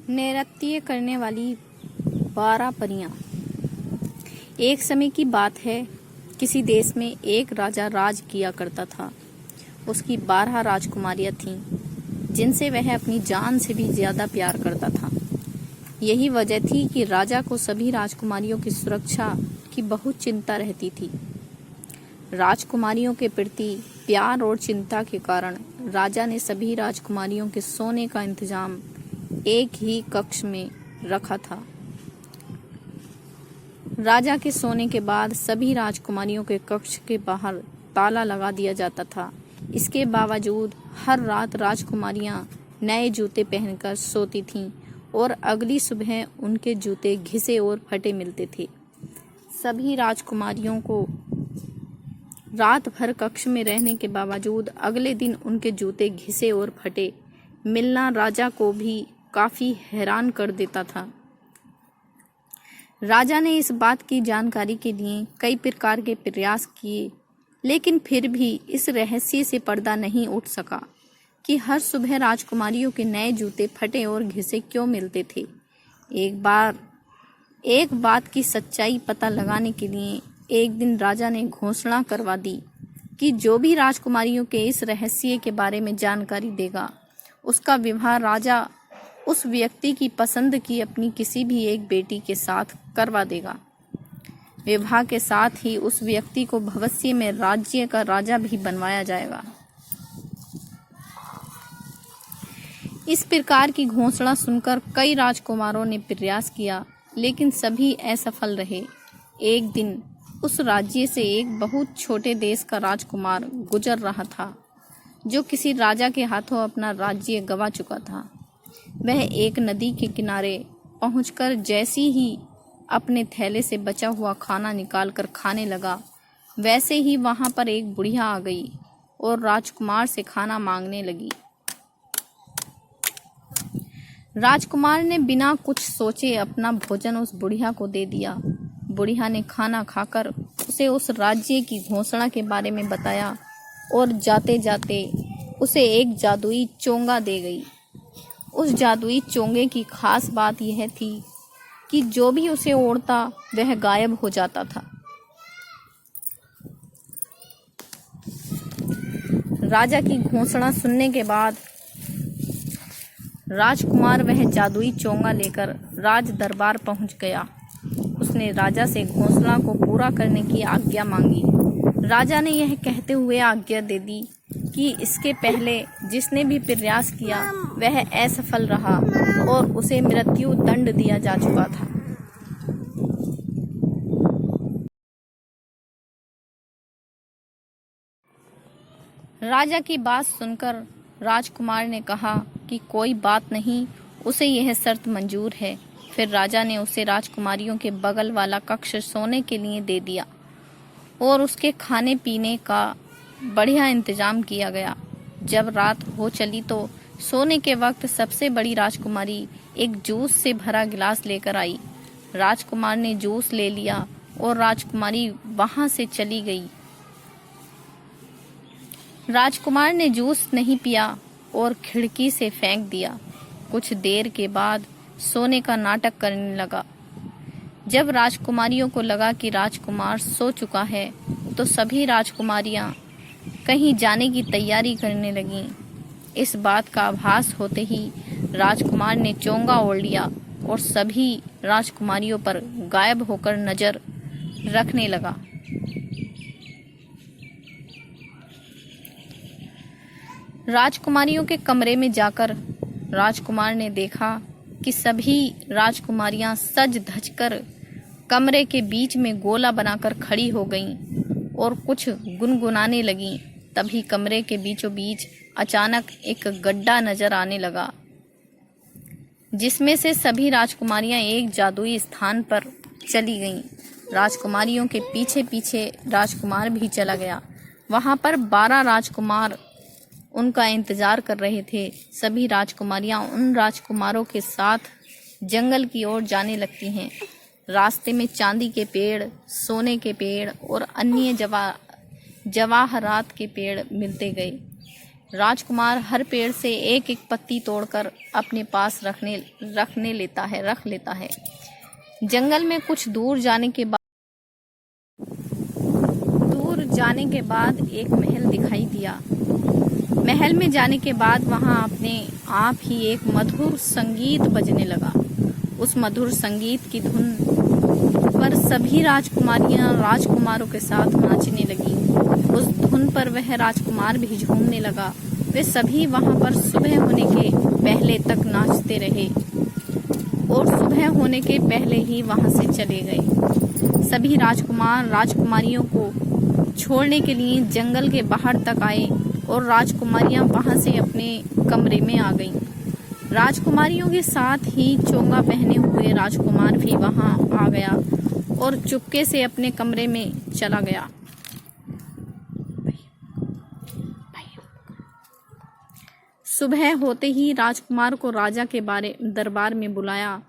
नृत्य करने वाली 12 परियां। एक समय की बात है, किसी देश में एक राजा राज किया करता था। उसकी 12 राजकुमारियां थीं, जिनसे वह अपनी जान से भी ज्यादा प्यार करता था। यही वजह थी कि राजा को सभी राजकुमारियों की सुरक्षा की बहुत चिंता रहती थी। राजकुमारियों के प्रति प्यार और चिंता के कारण राजा ने सभी राजकुमारियों के सोने का इंतजाम एक ही कक्ष में रखा था। राजा के सोने के बाद सभी राजकुमारियों के कक्ष के बाहर ताला लगा दिया जाता था। इसके बावजूद हर रात राजकुमारियां नए जूते पहनकर सोती थीं और अगली सुबह उनके जूते घिसे और फटे मिलते थे। सभी राजकुमारियों को रात भर कक्ष में रहने के बावजूद अगले दिन उनके जूते घिसे और फटे मिलना राजा को भी काफी हैरान कर देता था। राजा ने इस बात की जानकारी के लिए कई प्रकार के प्रयास किए, लेकिन फिर भी इस रहस्य से पर्दा नहीं उठ सका कि हर सुबह राजकुमारियों के नए जूते फटे और घिसे क्यों मिलते थे। एक बात की सच्चाई पता लगाने के लिए एक दिन राजा ने घोषणा करवा दी कि जो भी राजकुमारियों के इस रहस्य के बारे में जानकारी देगा, उसका विवाह राजा उस व्यक्ति की पसंद की अपनी किसी भी एक बेटी के साथ करवा देगा। विवाह के साथ ही उस व्यक्ति को भविष्य में राज्य का राजा भी बनवाया जाएगा। इस प्रकार की घोषणा सुनकर कई राजकुमारों ने प्रयास किया, लेकिन सभी असफल रहे। एक दिन उस राज्य से एक बहुत छोटे देश का राजकुमार गुजर रहा था, जो किसी राजा के हाथों अपना राज्य गंवा चुका था। वह एक नदी के किनारे पहुंचकर जैसी ही अपने थैले से बचा हुआ खाना निकालकर खाने लगा, वैसे ही वहां पर एक बुढ़िया आ गई और राजकुमार से खाना मांगने लगी। राजकुमार ने बिना कुछ सोचे अपना भोजन उस बुढ़िया को दे दिया। बुढ़िया ने खाना खाकर उसे उस राज्य की घोषणा के बारे में बताया और जाते जाते उसे एक जादुई चोंगा दे गई। उस जादुई चोंगे की खास बात यह थी कि जो भी उसे ओढ़ता वह गायब हो जाता था। राजा की घोषणा सुनने के बाद राजकुमार वह जादुई चोंगा लेकर राज दरबार पहुंच गया। उसने राजा से घोषणा को पूरा करने की आज्ञा मांगी। राजा ने यह कहते हुए आज्ञा दे दी कि इसके पहले जिसने भी प्रयास किया वह असफल रहा और उसे मृत्यु दंड दिया जा चुका था। राजा की बात सुनकर राजकुमार ने कहा कि कोई बात नहीं, उसे यह शर्त मंजूर है। फिर राजा ने उसे राजकुमारियों के बगल वाला कक्ष सोने के लिए दे दिया और उसके खाने पीने का बढ़िया इंतजाम किया गया। जब रात हो चली तो सोने के वक्त सबसे बड़ी राजकुमारी एक जूस से भरा गिलास लेकर आई। राजकुमार ने जूस ले लिया और राजकुमारी वहां से चली गई। राजकुमार ने जूस नहीं पिया और खिड़की से फेंक दिया। कुछ देर के बाद सोने का नाटक करने लगा। जब राजकुमारियों को लगा कि राजकुमार सो चुका है, तो सभी राजकुमारियां कहीं जाने की तैयारी करने लगीं। इस बात का आभास होते ही राजकुमार ने चोंगा ओढ़ लिया और सभी राजकुमारियों पर गायब होकर नजर रखने लगा। राजकुमारियों के कमरे में जाकर राजकुमार ने देखा कि सभी राजकुमारियां सज धज कर कमरे के बीच में गोला बनाकर खड़ी हो गईं और कुछ गुनगुनाने लगीं। तभी कमरे के बीचों बीच अचानक एक गड्ढा नजर आने लगा, जिसमें से सभी राजकुमारियां एक जादुई स्थान पर चली गईं। राजकुमारियों के पीछे पीछे राजकुमार भी चला गया। वहां पर 12 राजकुमार उनका इंतजार कर रहे थे। सभी राजकुमारियां उन राजकुमारों के साथ जंगल की ओर जाने लगती हैं। रास्ते में चांदी के पेड़, सोने के पेड़ और अन्य जवाहरात के पेड़ मिलते गए। राजकुमार हर पेड़ से एक एक पत्ती तोड़कर अपने पास रख लेता है। जंगल में कुछ दूर जाने के बाद एक महल दिखाई दिया। महल में जाने के बाद वहां अपने आप ही एक मधुर संगीत बजने लगा। उस मधुर संगीत की धुन पर सभी राजकुमारियां राजकुमारों के साथ नाचने लगी। उस धुन पर वह राजकुमार भी झूमने लगा। वे सभी वहां पर सुबह होने के पहले तक नाचते रहे और सुबह होने के पहले ही वहां से चले गए। सभी राजकुमार राजकुमारियों को छोड़ने के लिए जंगल के बाहर तक आए और राजकुमारियां वहां से अपने कमरे में आ गईं। राजकुमारियों के साथ ही चोंगा पहने हुए राजकुमार भी वहां आ गया और चुपके से अपने कमरे में चला गया। सुबह होते ही राजकुमार को राजा के दरबार में बुलाया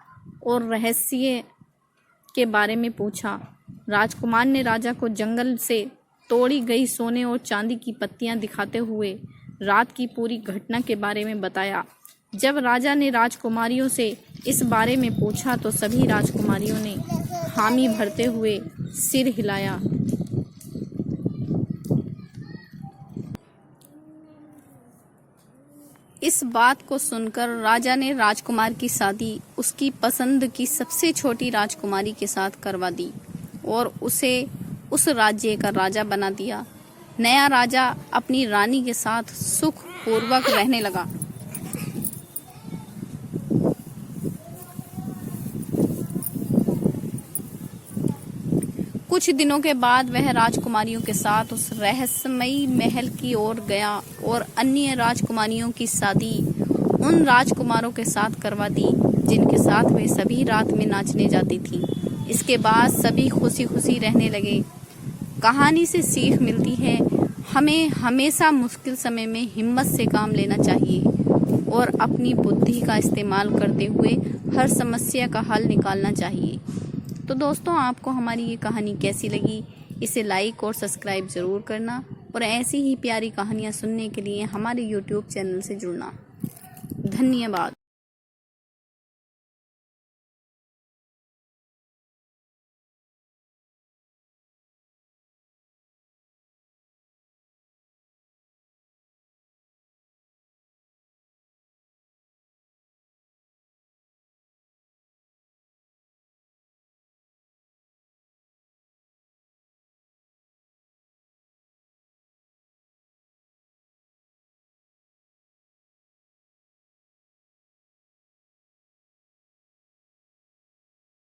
और रहस्य के बारे में पूछा। राजकुमार ने राजा को जंगल से तोड़ी गई सोने और चांदी की पत्तियां दिखाते हुए रात की पूरी घटना के बारे में बताया। जब राजा ने राजकुमारियों से इस बारे में पूछा तो सभी राजकुमारियों ने हामी भरते हुए सिर हिलाया। इस बात को सुनकर राजा ने राजकुमार की शादी उसकी पसंद की सबसे छोटी राजकुमारी के साथ करवा दी और उसे उस राज्य का राजा बना दिया। नया राजा अपनी रानी के साथ सुख पूर्वक रहने लगा। कुछ दिनों के बाद वह राजकुमारियों के साथ उस रहस्यमयी महल की ओर गया और अन्य राजकुमारियों की शादी उन राजकुमारों के साथ करवा दी जिनके साथ वे सभी रात में नाचने जाती थी। इसके बाद सभी खुशी खुशी रहने लगे। कहानी से सीख मिलती है, हमें हमेशा मुश्किल समय में हिम्मत से काम लेना चाहिए और अपनी बुद्धि का इस्तेमाल करते हुए हर समस्या का हल निकालना चाहिए। तो दोस्तों, आपको हमारी ये कहानी कैसी लगी, इसे लाइक और सब्सक्राइब ज़रूर करना और ऐसी ही प्यारी कहानियाँ सुनने के लिए हमारे YouTube चैनल से जुड़ना। धन्यवाद।